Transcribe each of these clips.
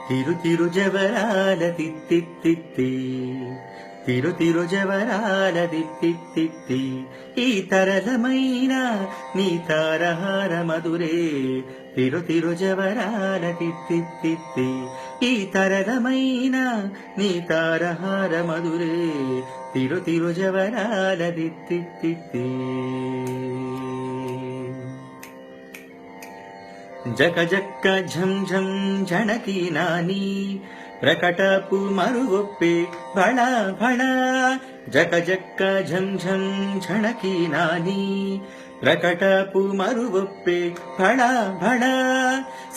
తిరు తిరు జవరాల తిత్తిత్తిత్తి తిరు తిరు జవరాల తిత్తిత్తిత్తి ఈ తరళమైన నీ తారహార మధురే తిరు తిరు జవరాల తిత్తిత్తిత్తి ఈ తరళమైన నీ తారహార మధురే తిరు తిరు జవరాల తిత్తిత్తిత్తి జక జక్క ఝం ఝం ఝణకి నాని ప్రకటపు మరుగొప్పే భళ భళ జక జక్క ఝం ఝం ఝణకి నాని ప్రకటపు మరుగొప్పే భళ భళ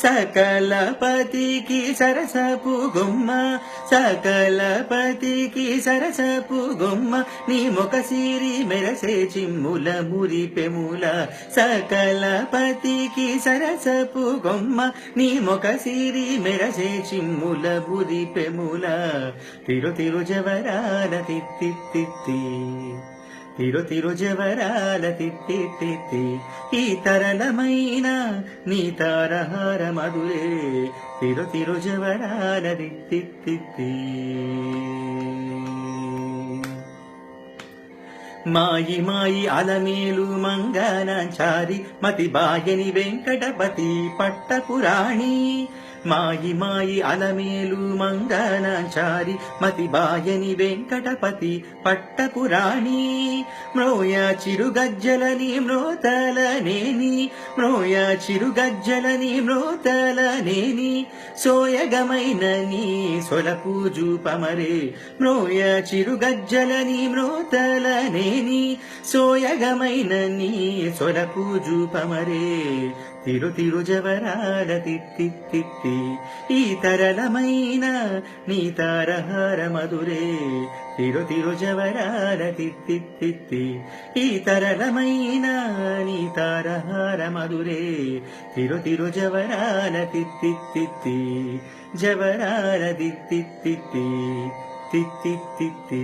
సకల పతికి సరసపు గుమ్మ సకల పతికి సరసపు గుమ్మ నీ ముఖ సిరి మెరసే చిమ్ముల మురిపెముల సకల పతికి సరసపు గుమ్మ నీ ముఖ సిరి మెరసే చిమ్ముల మురిపెముల తిరు తిరు జవరాల తిత్తిత్తిత్తి తిరు తిరు జవరాల తిత్తిత్తిత్తి ఈ తరళమైన నీ తారహార మధురే తిరు తిరు జవరాల తిత్తిత్తిత్తి మాయి మాయి అలమేలు మంగనాచారి మతి బాయని వెంకటపతి పట్టపురాణి మాయి మాయి అలమేలు మంగనాచారి మతి బాయని వెంకటపతి పట్టపురాణి మ్రోయ చిరుగజ్జలని మ్రోతలనేని మ్రోయ చిరుగజ్జలని మ్రోతలనేని సోయగమైన నీ సొలపు జూపమరే మ్రోయ చిరుగజ్జలని మ్రోతలనేని సోయగమైన నీ సొలపు జూపమరే తిరు తిరు జవరాల తిత్తిత్తిత్తి ఈ తరళమైన నీ తారహార మధురే తిరు తిరు జవరాల తిత్తిత్తిత్తి ఈ తరళమైన నీ తారహార మధురే తిరు తిరు జవరాల తిత్తిత్తిత్తి జవరాల తిత్తిత్తిత్తి తిత్తిత్తిత్తి